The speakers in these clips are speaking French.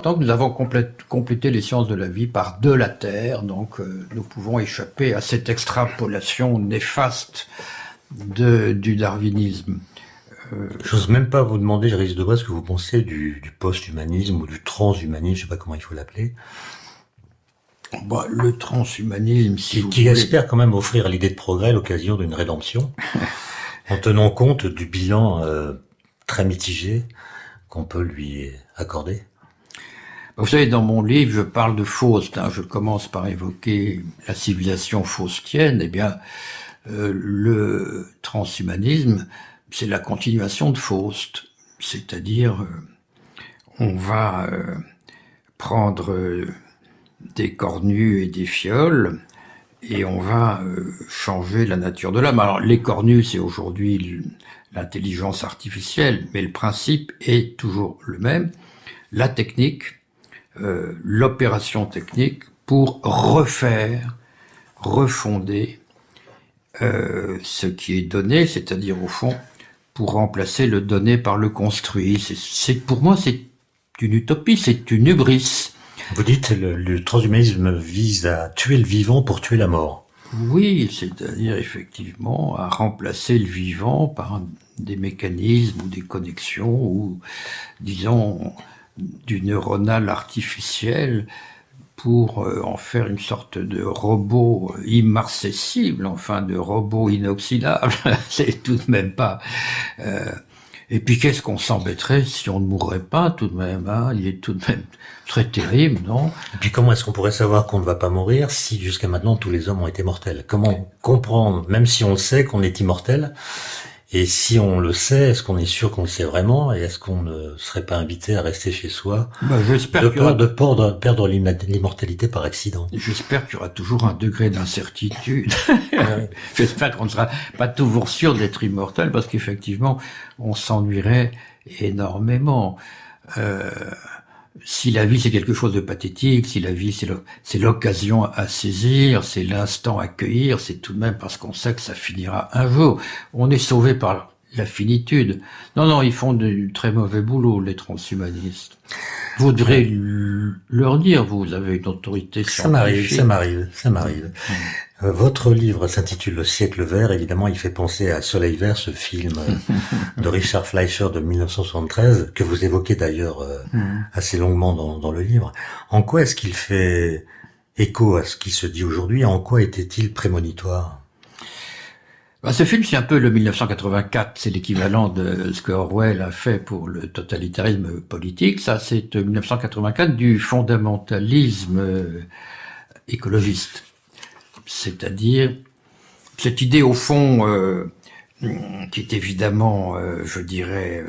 Tant que nous avons complété les sciences de la vie par de la Terre, donc nous pouvons échapper à cette extrapolation néfaste du darwinisme. J'ose même pas vous demander, je risque de voir ce que vous pensez du post-humanisme ou du transhumanisme, je sais pas comment il faut l'appeler. Bah, le transhumanisme, si vous qui voulez, espère quand même offrir l'idée de progrès à l'occasion d'une rédemption, en tenant compte du bilan très mitigé qu'on peut lui accorder. vous savez, dans mon livre, je parle de Faust. Je commence par évoquer la civilisation faustienne. Eh bien, le transhumanisme, c'est la continuation de Faust. C'est-à-dire, on va prendre des cornues et des fioles et on va changer la nature de l'homme. Alors, les cornues, c'est aujourd'hui l'intelligence artificielle, mais le principe est toujours le même. La technique, l'opération technique pour refonder ce qui est donné, c'est-à-dire au fond pour remplacer le donné par le construit. Pour moi, c'est une utopie, c'est une hubris. Vous dites le transhumanisme vise à tuer le vivant pour tuer la mort. Oui, c'est-à-dire effectivement à remplacer le vivant par des mécanismes ou des connexions ou, disons, du neuronal artificiel pour en faire une sorte de robot immarcessible, enfin de robot inoxydable. C'est tout de même pas... Et puis qu'est-ce qu'on s'embêterait si on ne mourrait pas tout de même, hein? Il est tout de même très terrible, non? Et puis comment est-ce qu'on pourrait savoir qu'on ne va pas mourir si jusqu'à maintenant tous les hommes ont été mortels? Comment comprendre, même si on le sait, qu'on est immortel? Et si on le sait, est-ce qu'on est sûr qu'on le sait vraiment? Et est-ce qu'on ne serait pas invité à rester chez soi de peur de perdre l'immortalité par accident? J'espère qu'il y aura toujours un degré d'incertitude. J'espère qu'on ne sera pas toujours sûr d'être immortel, parce qu'effectivement, on s'ennuierait énormément. Si la vie c'est quelque chose de pathétique, si la vie c'est l'occasion à saisir, c'est l'instant à cueillir, c'est tout de même parce qu'on sait que ça finira un jour. On est sauvé par la finitude. Non, ils font du très mauvais boulot, les transhumanistes. Vous devrez leur dire, vous avez une autorité scientifique. Ça m'arrive. Votre livre s'intitule Le siècle vert. Évidemment, il fait penser à Soleil vert, ce film de Richard Fleischer de 1973, que vous évoquez d'ailleurs assez longuement dans le livre. En quoi est-ce qu'il fait écho à ce qui se dit aujourd'hui? En quoi était-il prémonitoire? Ce film, c'est un peu le 1984, c'est l'équivalent de ce que Orwell a fait pour le totalitarisme politique. Ça, c'est 1984 du fondamentalisme écologiste. C'est-à-dire cette idée au fond qui est évidemment, je dirais,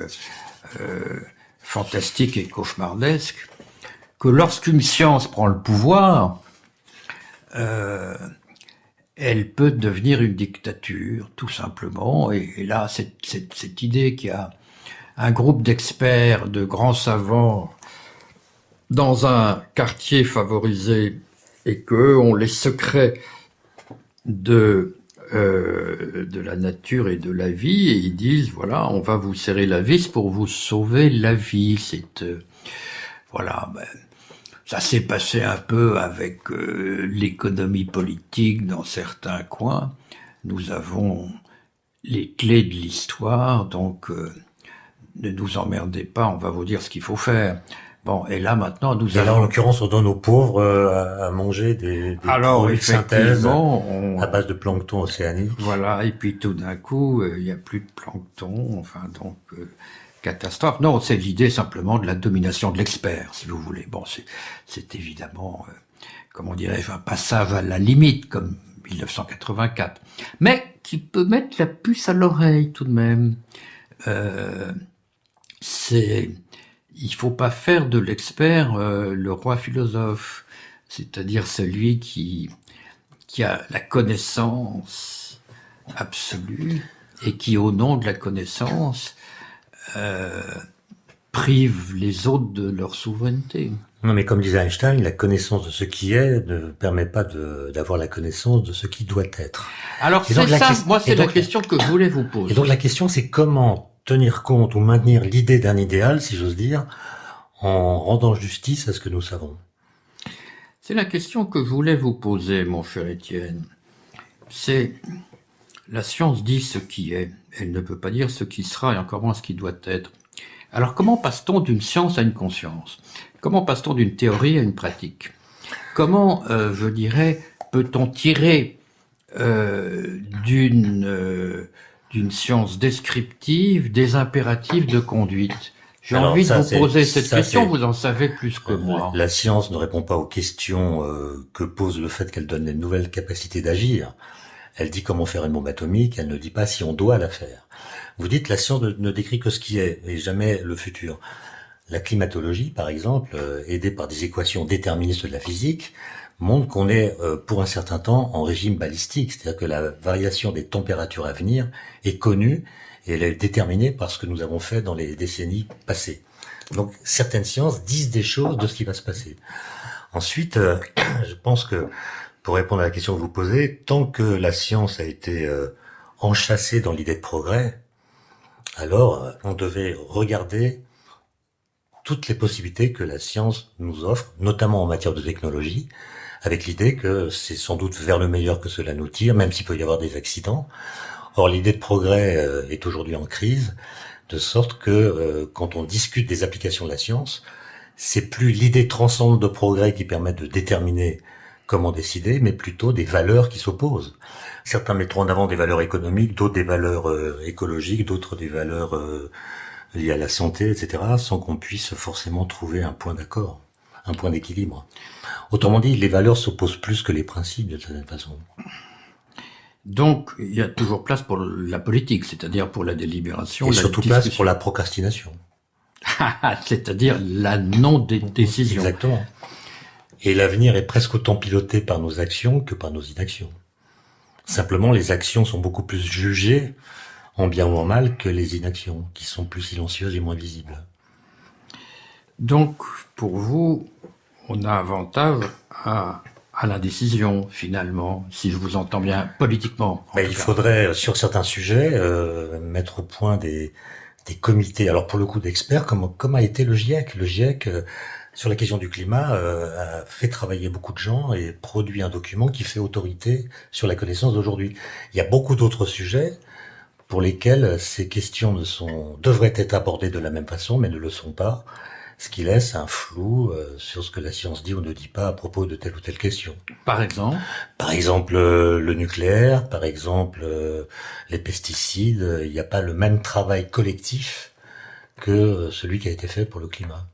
fantastique et cauchemardesque, que lorsqu'une science prend le pouvoir, elle peut devenir une dictature, tout simplement. Et là, cette idée qu'il y a un groupe d'experts, de grands savants, dans un quartier favorisé, et qu'eux ont les secrets de la nature et de la vie, et ils disent, voilà, on va vous serrer la vis pour vous sauver la vie. Ça s'est passé un peu avec l'économie politique dans certains coins. Nous avons les clés de l'histoire, donc ne nous emmerdez pas, on va vous dire ce qu'il faut faire. Bon, et là maintenant, en l'occurrence, on donne aux pauvres à manger des produits de synthèse à base de plancton océanique. Voilà, et puis tout d'un coup, il n'y a plus de plancton, enfin donc catastrophe. Non, c'est l'idée simplement de la domination de l'expert, si vous voulez. Bon, c'est évidemment, comment dirais-je, un passage à la limite, comme 1984, mais qui peut mettre la puce à l'oreille tout de même. Il faut pas faire de l'expert le roi philosophe, c'est-à-dire celui qui a la connaissance absolue et qui, au nom de la connaissance, prive les autres de leur souveraineté. Non, mais comme disait Einstein, la connaissance de ce qui est ne permet pas d'avoir la connaissance de ce qui doit être. Alors c'est ça, moi c'est la question que je voulais vous poser. Et donc la question c'est comment tenir compte ou maintenir l'idée d'un idéal, si j'ose dire, en rendant justice à ce que nous savons? C'est la question que je voulais vous poser, mon cher Étienne. C'est la science dit ce qui est, elle ne peut pas dire ce qui sera et encore moins ce qui doit être. Alors comment passe-t-on d'une science à une conscience? Comment passe-t-on d'une théorie à une pratique? Comment, je dirais, peut-on tirer d'une science descriptive des impératifs de conduite? J'ai envie de vous poser cette question, vous en savez plus que moi. La science ne répond pas aux questions que pose le fait qu'elle donne des nouvelles capacités d'agir. Elle dit comment faire une bombe atomique, elle ne dit pas si on doit la faire. Vous dites la science ne décrit que ce qui est et jamais le futur. La climatologie, par exemple, aidée par des équations déterministes de la physique, montre qu'on est pour un certain temps en régime balistique, c'est-à-dire que la variation des températures à venir est connue et elle est déterminée par ce que nous avons fait dans les décennies passées. Donc certaines sciences disent des choses de ce qui va se passer. Ensuite, je pense que pour répondre à la question que vous posez, tant que la science a été enchâssée dans l'idée de progrès, alors on devait regarder toutes les possibilités que la science nous offre, notamment en matière de technologie, avec l'idée que c'est sans doute vers le meilleur que cela nous tire, même s'il peut y avoir des accidents. Or, l'idée de progrès est aujourd'hui en crise, de sorte que quand on discute des applications de la science, c'est plus l'idée transcendante de progrès qui permet de déterminer comment décider, mais plutôt des valeurs qui s'opposent. Certains mettront en avant des valeurs économiques, d'autres des valeurs écologiques, d'autres des valeurs liées à la santé, etc., sans qu'on puisse forcément trouver un point d'accord, un point d'équilibre. Autrement dit, les valeurs s'opposent plus que les principes, de certaine façon. Donc, il y a toujours place pour la politique, c'est-à-dire pour la délibération, et la surtout discussion. place pour la procrastination. C'est-à-dire la non-décision. Exactement. Et l'avenir est presque autant piloté par nos actions que par nos inactions. Simplement, les actions sont beaucoup plus jugées, en bien ou en mal, que les inactions, qui sont plus silencieuses et moins visibles. Donc, pour vous, on a avantage à l'indécision, finalement, si je vous entends bien, politiquement. Mais il faudrait, sur certains sujets, mettre au point des comités, alors pour le coup d'experts, comme a été le GIEC. Le GIEC, sur la question du climat, a fait travailler beaucoup de gens et produit un document qui fait autorité sur la connaissance d'aujourd'hui. Il y a beaucoup d'autres sujets pour lesquels ces questions devraient être abordées de la même façon, mais ne le sont pas, ce qui laisse un flou sur ce que la science dit ou ne dit pas à propos de telle ou telle question. Par exemple? Par exemple, le nucléaire, par exemple, les pesticides, il n'y a pas le même travail collectif que celui qui a été fait pour le climat.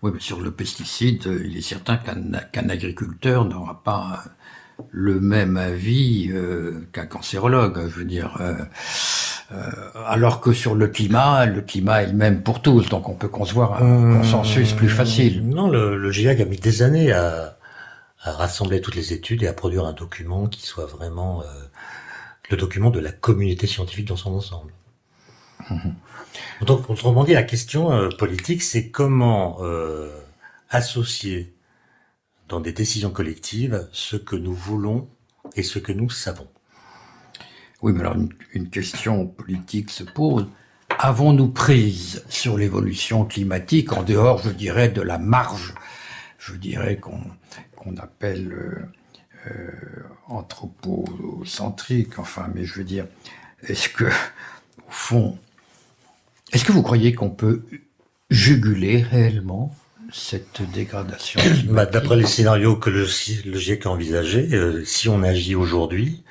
Oui, mais sur le pesticide, il est certain qu'un agriculteur n'aura pas le même avis qu'un cancérologue, je veux dire. Alors que sur le climat est le même pour tous, donc on peut concevoir un consensus plus facile. Non, le GIEC a mis des années à rassembler toutes les études et à produire un document qui soit vraiment le document de la communauté scientifique dans son ensemble. Donc, autrement dit, la question politique, c'est comment associer dans des décisions collectives ce que nous voulons et ce que nous savons. Oui, mais alors une question politique se pose. Avons-nous prise sur l'évolution climatique en dehors, je dirais, de la marge, je dirais, qu'on appelle anthropocentrique, enfin, mais je veux dire, est-ce que, au fond, est-ce que vous croyez qu'on peut juguler réellement cette dégradation climatique? D'après les scénarios que le GIEC a envisagés, si on agit aujourd'hui,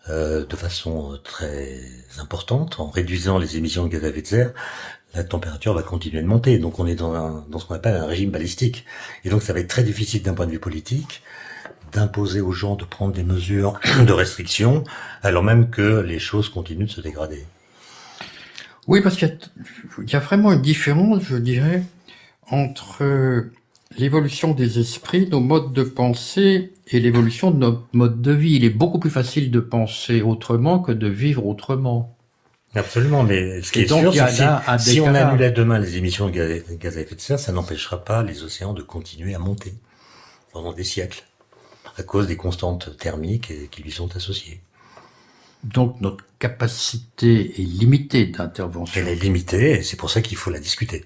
de façon très importante, en réduisant les émissions de gaz à effet de serre, la température va continuer de monter. Donc on est dans ce qu'on appelle un régime balistique. Et donc ça va être très difficile d'un point de vue politique d'imposer aux gens de prendre des mesures de restriction, alors même que les choses continuent de se dégrader. Oui, parce qu'il y a vraiment une différence, je dirais, entre l'évolution des esprits, nos modes de pensée et l'évolution de notre mode de vie. Il est beaucoup plus facile de penser autrement que de vivre autrement. Absolument, mais ce qui est sûr, c'est que si on annulait demain les émissions de gaz à effet de serre, ça n'empêchera pas les océans de continuer à monter pendant des siècles, à cause des constantes thermiques qui lui sont associées. Donc notre capacité est limitée d'intervention. Elle est limitée, et c'est pour ça qu'il faut la discuter.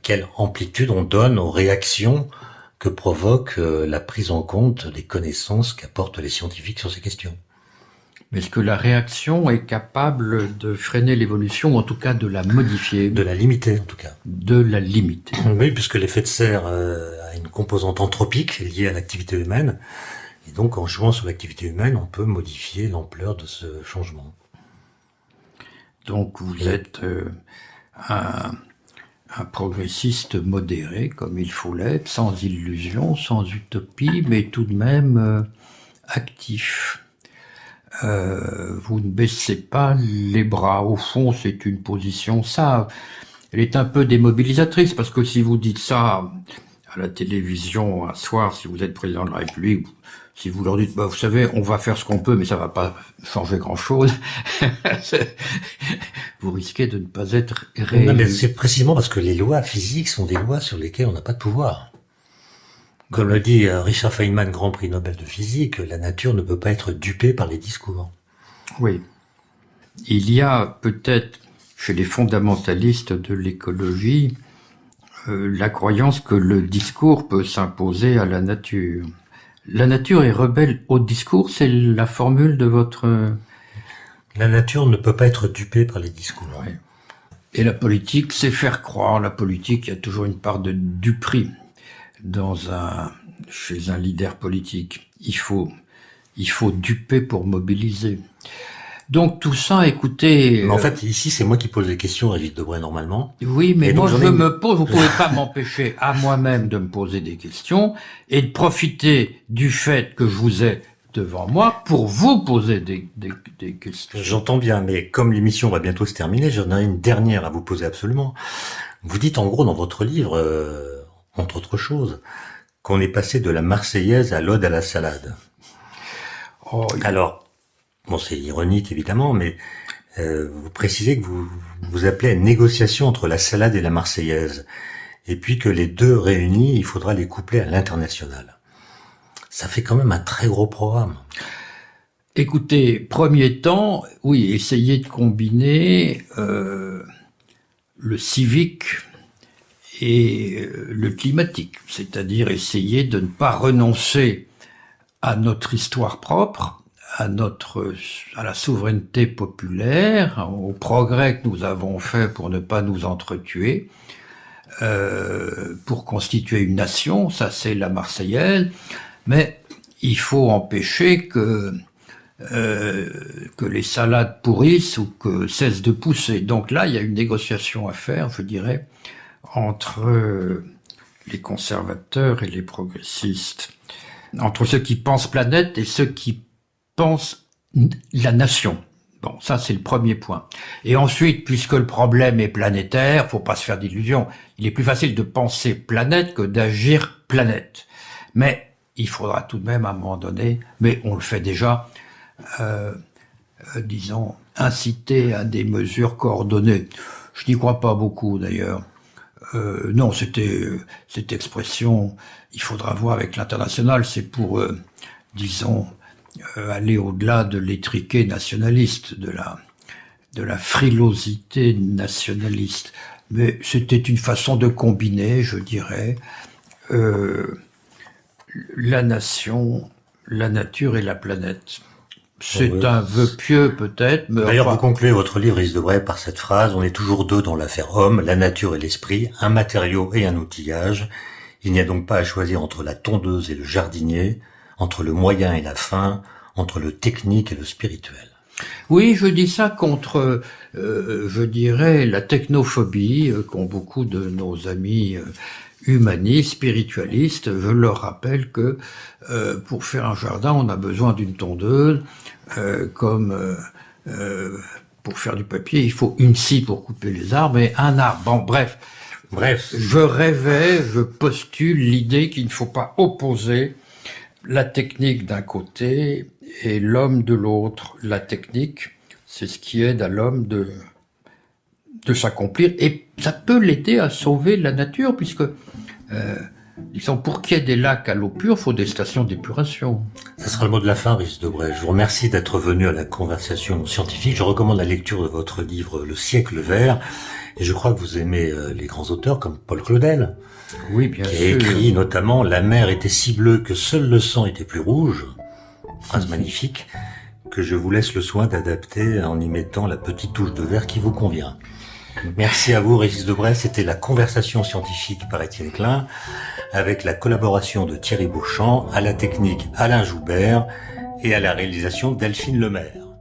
Quelle amplitude on donne aux réactions que provoque la prise en compte des connaissances qu'apportent les scientifiques sur ces questions. Mais est-ce que la réaction est capable de freiner l'évolution, ou en tout cas de la modifier? De la limiter, en tout cas. De la limiter. Oui, puisque l'effet de serre a une composante anthropique liée à l'activité humaine. Et donc, en jouant sur l'activité humaine, on peut modifier l'ampleur de ce changement. Donc, vous êtes un progressiste modéré, comme il faut l'être, sans illusion, sans utopie, mais tout de même actif. Vous ne baissez pas les bras. Au fond, c'est une position sage. Elle est un peu démobilisatrice, parce que si vous dites ça à la télévision un soir, si vous êtes président de la République, si vous leur dites, bah, vous savez, on va faire ce qu'on peut, mais ça va pas changer grand-chose, vous risquez de ne pas être réélu. Non, mais c'est précisément parce que les lois physiques sont des lois sur lesquelles on n'a pas de pouvoir. Comme le dit Richard Feynman, grand prix Nobel de physique, la nature ne peut pas être dupée par les discours. Oui. Il y a peut-être chez les fondamentalistes de l'écologie la croyance que le discours peut s'imposer à la nature. La nature est rebelle au discours, c'est la formule de votre... La nature ne peut pas être dupée par les discours. Oui. Et la politique, c'est faire croire. La politique, il y a toujours une part de duperie chez un leader politique. Il faut duper pour mobiliser. Donc tout ça, écoutez... Mais en fait, ici, c'est moi qui pose les questions, Régis Debray, normalement. Oui, mais moi, me pose, vous pouvez pas m'empêcher à moi-même de me poser des questions et de profiter du fait que je vous ai devant moi pour vous poser des questions. J'entends bien, mais comme l'émission va bientôt se terminer, j'en ai une dernière à vous poser absolument. Vous dites en gros dans votre livre, entre autres choses, qu'on est passé de la Marseillaise à l'Ode à la salade. Oh, alors, bon, c'est ironique évidemment, mais vous précisez que vous appelez à une négociation entre la salade et la Marseillaise, et puis que les deux réunis, il faudra les coupler à l'international. Ça fait quand même un très gros programme. Écoutez, premier temps, oui, essayez de combiner le civique et le climatique, c'est-à-dire essayer de ne pas renoncer à notre histoire propre, à la souveraineté populaire, au progrès que nous avons fait pour ne pas nous entretuer, pour constituer une nation, ça c'est la Marseillaise, mais il faut empêcher que les salades pourrissent ou que cessent de pousser. Donc là, il y a une négociation à faire, je dirais, entre les conservateurs et les progressistes, entre ceux qui pensent planète et ceux qui pensent la nation. Bon, ça c'est le premier point. Et ensuite, puisque le problème est planétaire, faut pas se faire d'illusions. Il est plus facile de penser planète que d'agir planète. Mais il faudra tout de même à un moment donné, mais on le fait déjà, disons, inciter à des mesures coordonnées. Je n'y crois pas beaucoup d'ailleurs. Non, cette expression, il faudra voir avec l'international, c'est pour, disons, aller au-delà de l'étriqué nationaliste, de la frilosité nationaliste. Mais c'était une façon de combiner, je dirais, la nation, la nature et la planète. C'est un vœu pieux peut-être, mais d'ailleurs, vous concluez votre livre, Régis Debray, par cette phrase: on est toujours deux dans l'affaire homme, la nature et l'esprit, un matériau et un outillage. Il n'y a donc pas à choisir entre la tondeuse et le jardinier, entre le moyen et la fin, entre le technique et le spirituel. Oui, je dis ça contre, je dirais, la technophobie qu'ont beaucoup de nos amis humanistes, spiritualistes. Je leur rappelle que pour faire un jardin, on a besoin d'une tondeuse, comme pour faire du papier, il faut une scie pour couper les arbres et un arbre. Bon, bref. Je postule l'idée qu'il ne faut pas opposer la technique d'un côté et l'homme de l'autre. La technique, c'est ce qui aide à l'homme de s'accomplir, et ça peut l'aider à sauver la nature, puisque Disons, pour qu'il y ait des lacs à l'eau pure, il faut des stations d'épuration. Ce sera le mot de la fin, Régis Debray. Je vous remercie d'être venu à la conversation scientifique. Je recommande la lecture de votre livre Le siècle vert. Et je crois que vous aimez les grands auteurs comme Paul Claudel. Oui, bien sûr. Qui a écrit notamment « La mer était si bleue que seul le sang était plus rouge ». Phrase magnifique que je vous laisse le soin d'adapter en y mettant la petite touche de vert qui vous convient. Merci à vous, Régis Debray. C'était la conversation scientifique par Étienne Klein, avec la collaboration de Thierry Beauchamp, à la technique Alain Joubert et à la réalisation Delphine Lemaire.